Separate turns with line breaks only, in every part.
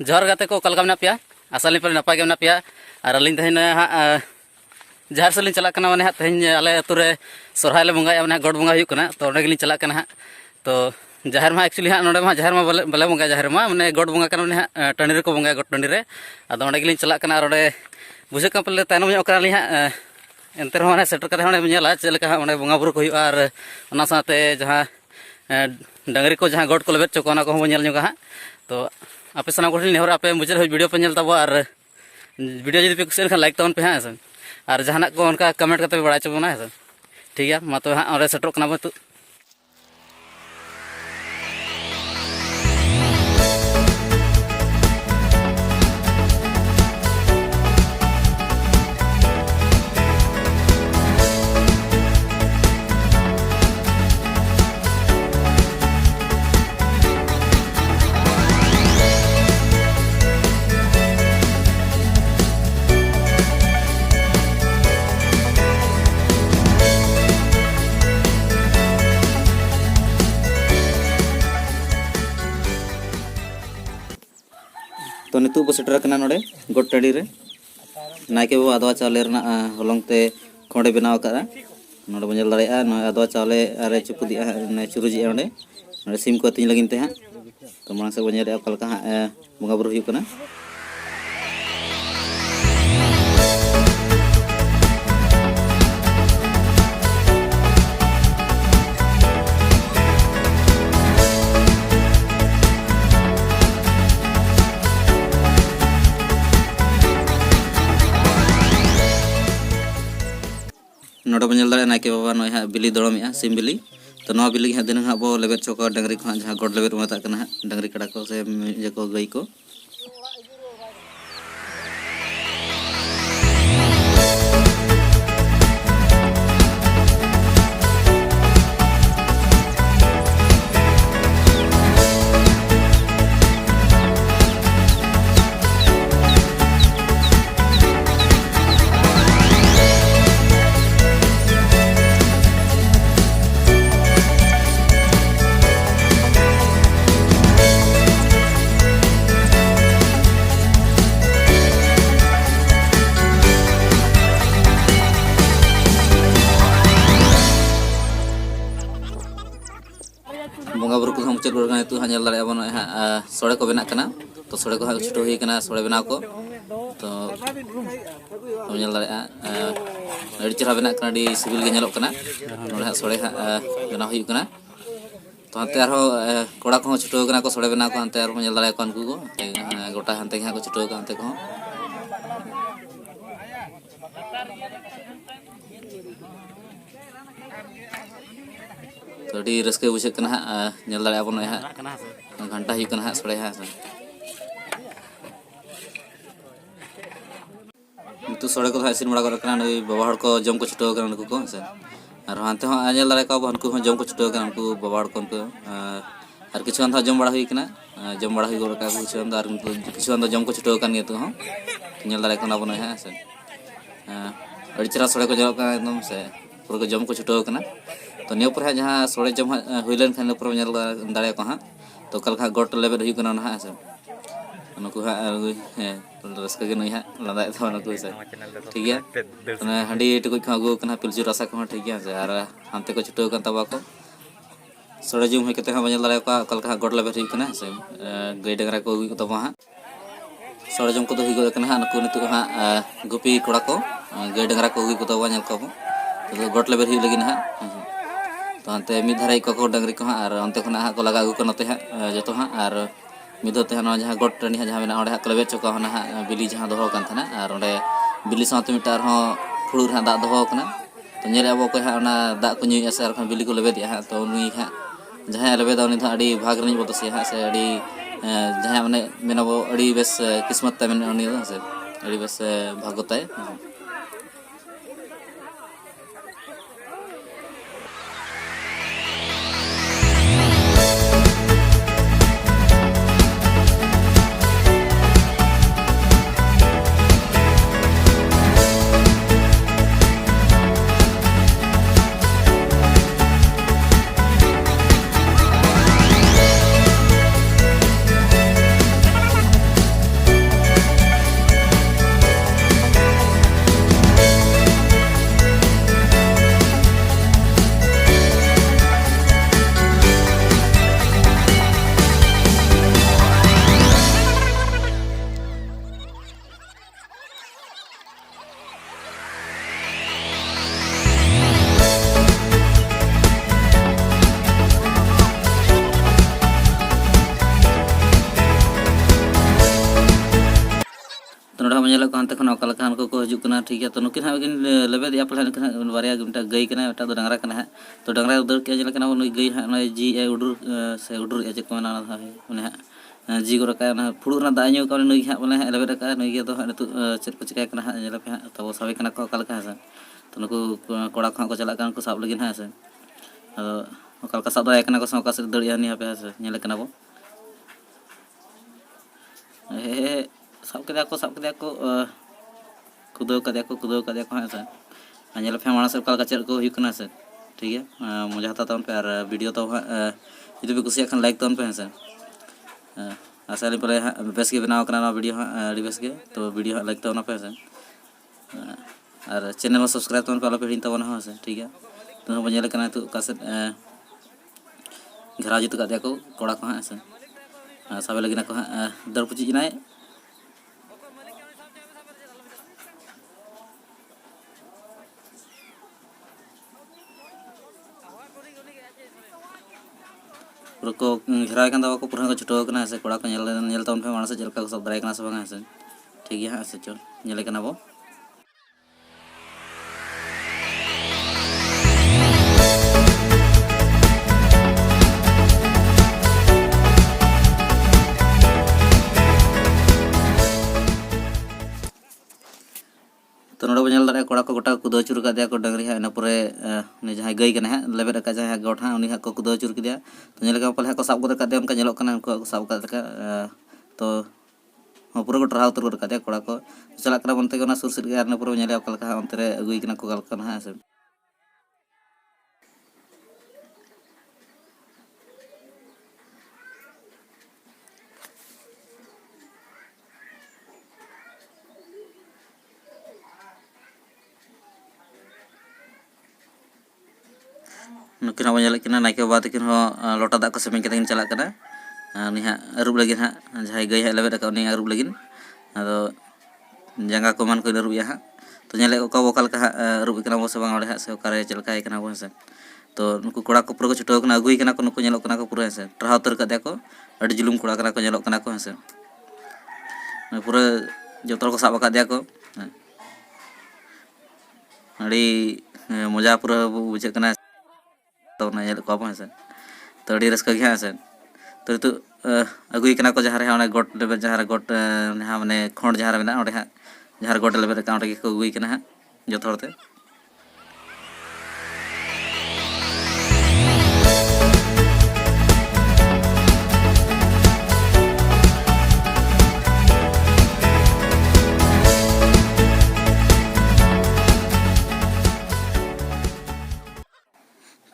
जोहर गाते को कलका मेना पिया आसाली पर नपाय मेना पिया और अलिंग तेहन हाँ जहाँ से चला माने हाँ तेहन आले अतु रे सोरहाय ले बंगाया माने गॉड बंगा हुयुक कना तो ओंडे चला हाँ तो जहर मा एक्चुअली हाँ नोडे मा जहर मा बले बंगा जहर मा माने गॉड बंगा कना माने हाँ टंडी रे को बंगा गॉड टंडी रे अदो ओंडे चला कना और ओंडे बुझे का पले तायनम ᱧᱚᱜ ᱠᱟᱱᱟ ᱞᱤᱧ हाँ एनते रहो सेटर कते हाँ नेला चेद लेका हाँ बंगा बुरु को हुयुआ और ओना साथे जहाँ डंगरी को जहाँ गॉड को लेबेद चोको ओना को बो नेल ᱧᱚᱜᱟ हाँ तो आपे साना को नेहर आपे मुझे वीडियो पे नेल ताबो और वीडियो जदि पे कुसियन खान लाइक ताबन पे हाँ सर और जहां को उनका कमेंट करते बड़ा चबोना है सर ठीक है मा तो हाँ और सेटर कना बो तो नितु बो सेटर कना नोडे गोट टडी रे नायके बो अदवा चावले रना हलंग ते खोंडे बनाव का नोडे बंजल दाड़ेया न अदवा चावले अरे चुपुदिया ने चुरुजी ओंडे नोडे सिम को तिन लगिन ते हां तो मांग से बंजल रे कलका हां बंगा बुरु हुयु कना नोडे बंजल दाड़े नायके बाबा नय हाँ बिली दड़मिया सिम बिली तो नवा बिली हाँ दिन हाँ बो लेबेद चोको डंगरी को जहाँ गॉड लेबेद मता कना हाँ डंगरी कड़ा को से जको गई को बंगा बुरु को मुचाद बरगना तू हाँ दाड़े बन हाँ सोड़े को बना तो सोड़े को हाँ छुटो हुई सोड़े बनाव को तो दाड़े चेहरा बना सिबिल के नेलोग कना हाँ सोड़े हाँ बनाव हुई तो हाते कड़ा को छुटो को सोड़े बनाव को हाते दाड़े को उनको को गोटा हाते हाँ को छुटो हाते को तो अभी रस्के बुझे हाँ नेल दाड़े बन हाँ घंटा हुई हाँ सोड़े हाँ तो सोड़े को इसिन बड़ा बाबा हड़ को जम को छुटो उनको को से और हानते हाँ नेल दाड़े को उनको जम को छुटो उनको बाबा हड़ को उनको और किछु जम बड़ा हुई जम बड़ा हुई गोड़का किछु जम को छुटो तो हाँ नेल दाड़े को बन हाँ से अड़ी चेहरा सोड़े को जलोग एकदम से पूरा को जम को छुटो तो नियो पर जहाँ सोड़े जम हुई लेन खान ऊपर नेल दाड़े को हाँ तो कल गोट लेबेद हुई हाँ से उनको हाँ रस्के नई हाँ लादाए उनको से ठीक है हांडी टुकुज को अगू पिलचू रसा को ठीक है से और हानते को छुटो तबा को सोड़े जुम होते हाँ बंजल दाड़े को कल गोट लेबेद हुई से गई डंगरा को अगू तब हाँ सोड़े जम को हुई हाँ नुकु नित हाँ गुपी कड़ा को गई डंगरा को अगू तब नेल को तो गोट लेबेद हुई लगी हाँ तो हानते मिद धारे को डंगरी को हाँ और अंते खना हाँ को लगा अगू नोते हाँ जो हाँ और मिदोते हाँ जहाँ गोट टनी हाँ जहाँ हाँ को लेबेद चोका हाँ बिली जहाँ दो और अंडे बिली साथ मिटार हाँ फुड़ूर हाँ दाग दो तो नेल अब को हाँ दाग को नुई से बिली को लेबेद हाँ तो उनी हाँ जहाँ लेबेद उनी अड़ी भाग रही बदसी हाँ से अड़ी जहाँ मैंने मेनाबो अड़ी बेस किस्मत ते मेने उनी से अड़ी बेस भागोताय नोड़ा हम ñelok kan te khon okal kan ko hijuk kana ठीक है तो नुकिन हा गिन लेबे दिया पहले नुकिन बारिया गुमटा गई कना एटा दो डांगरा कना है तो डांगरा उधर के ñel kana नुई गई हा नय जी ए उडुर से उडुर ए चेक मना हा उने हा जी को रका ना फुडु ना दाño का नुई हा बोले लेबे रका नुई के तो हा नु चेक को चिका कना हा ñel पे हा तो साबे कना को okal का है तो नुकु कोड़ा को चला kan को साब लगिन हा से okal का साब दाय कना को सौका से दड़िया नि हा पे से ñel kana बो साब के को कुदो को है सर ñel पे माना से okal का चेक को हुई कना से ठीक है मजा आता तन पे और वीडियो तो जुदी पे कुसिया खान लाइक तन पे है सर आशा ली परे बेस के बनाव कना वीडियो अड़ी बेस के तो वीडियो लाइक तन पे सर और चैनल में सब्सक्राइब तन पे आलो पे हिन तबन है सर ठीक है तो हम ñel कना तो का से घेरा जुत का को कोड़ा को है सर साबे लगिना को दर पुची जिनाय पूरा को घेरा kan dawa को पूरा को छुटो कना से कोड़ा को ñel तन पे मानस जलका को सब दराय कना से बंगा से ठीक है से चल ñel कना बो तो नोड़ा बñel दारे कोड़ा को गोटा कुदो चुर का दिया को डंगरी है ना पूरे ने जहां गई कना है लेबे का जहां गोठ है उनी को कुदो चुर किया तो ñel का पहले को साब को का दिया उनका ñelok कना उनको साब का तो पूरा को ट्राहा उतर का दिया कोड़ा को चला करा बनते ना सुर सिर के पूरा ñel का का अंतरे अगुई कना को गल कना है से नुकिन हम ñelek kina नाइके बात किन हो लोटा दा को सेमिंग के चला कना नि हा अरुब लगिन हा जहां गई है लेबे का उनी अरुब लगिन अदो जंगा को मान को अरुब या हा तो ñelek को वोकल का अरुब कना बो से बांग ओले हा से ओकारे चलका कना बो से तो नुकु कोड़ा को पूरा को छुटो कना अगुई कना को नुकु ñelok कना को पूरा से ट्राहा उतर का दिया को अडी जुलुम कोड़ा कना को ñelok कना को से पूरा जोतर को साब का दिया को अड़ी मजा पूरा बुझे कना तो ñel को है से तो अड़ी रस का गया से तो अगुई कना को जहां रे ओने गोट लेबे जहां रे गोट हा माने खोंड जहां रे मेना ओडे हा जहां रे गोट लेबे का ओडे को अगुई कना हा जो थोड़ते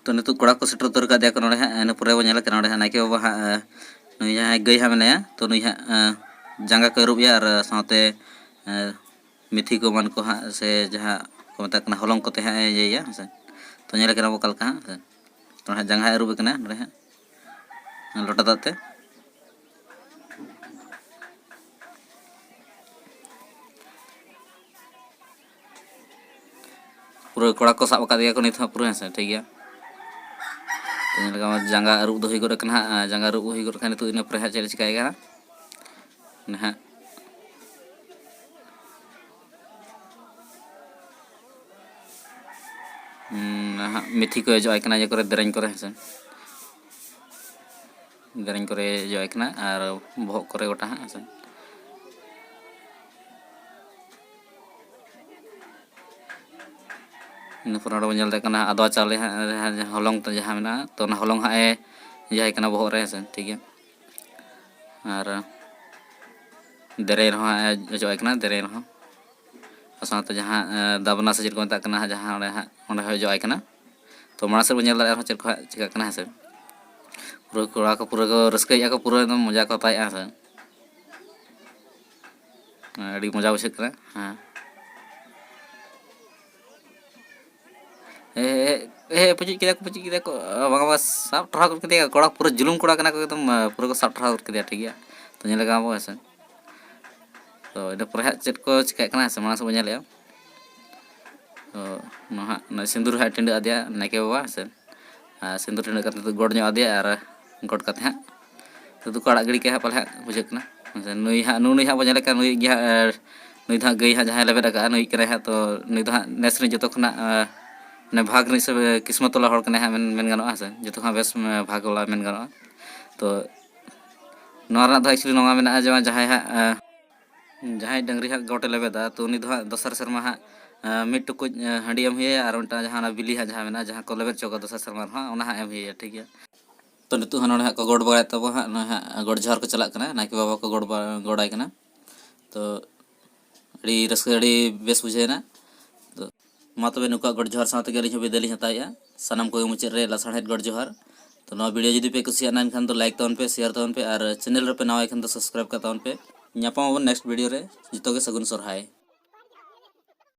तो नितु कोड़ा को सेटर उतर का दिया को नोडे हा इन पूरे बो ñel कना ओडे हा नाइके बाबा हा नुई जहां गई हा मेना तो नुई हा जंगा को रुब या और साथे मिथी को मन को हा से जहां को मता कना हलंग को ते हा ये या से तो ñel कना बो कल का तो हा जंगा रुब कना नोडे हा लोटा दाते पूरा कोड़ा को साब का दिया को नित पूरा से ठीक है तो जंगा अरुब दो हिगो कना जंगा अरुब हिगो कना तो इन पर चल चिकाएगा ना मिथी को जो आइकना ये करे दरंग करे से दरंग करे जो आइकना और भोग करे गोटा से इन पर ñel दे कना आदवा चावले हलंग तो जहां मेना तो ना हलंग हा ए जाय कना बहो रे से ठीक है और दरे रहा जो आइकना दरे रहा साथ जहां दाबना से को कना जहां ओंडे जो आइकना तो माना से ñel दारे चेक को चिका कना से पूरा कोड़ा को पूरा को रस्कैया को पूरा एकदम मजा को ताया से अड़ी मजा बुझे कना हां पुची को बांगा बस साब ट्राहा कर के कोड़ा पूरा जुलुम कोड़ा कना को एकदम पूरा को साब ट्राहा कर के ठीक है तो ñel का बो से तो इन पर चेक को चिका कना से माना से ñel या तो नहा न सिंदूर हा टिंड आदिया नाइके बाबा से सिंदूर टिंड करते तो गोड़ ᱧᱚ आदिया और गोड़ कते हा तो दुकाड़ा गड़ी के हा पले बुझे कना नुई हा नुई हा बो ñel का नुई गया नुई दा गई हाँ जहाँ लेबेद आका नुई कने हाँ तो नुई दा नेस रे जतो खना ने भाग रे से किस्मत वाला हर कने हाँ मेन गानो से जतो हाँ बेस भाग वाला मेन गानो तो नोरा दा एक्चुअली नोंगा मेना जहाँ हाँ जहाँ डंगरी हाँ गोटे लेबेदा तो उनी हाँ दोसर शर्मा हाँ मिड टुकुज हांडी एम हुए और उनटा जहाँ बिली हाँ जहाँ मेना जहाँ को लेबेद चौका दोसर शर्मा हाँ उना हाँ एम हुए ठीक है। तो नितु हाँ नोड़े हाँ को गोड़ बगाय तब हाँ गोड़ जहर को चला कना नायके बाबा को गोड़ाय कना तो अड़ी रस्के अड़ी बेस बुझेना तो मा तबे नुका गोड़ जहर साथे गेली बिदेली हताया सनम को मुचाद रे लासाड़हेद गोड़ जहर तो नवा वीडियो जुदी पे कुसियाना एनखान तो लाइक तावन पे शेयर तावन पे और चैनल रे पे नवा एखान तो सब्सक्राइब का तावन पे। नेक्स्ट वीडियो रे जितो के सगुन सरहाय।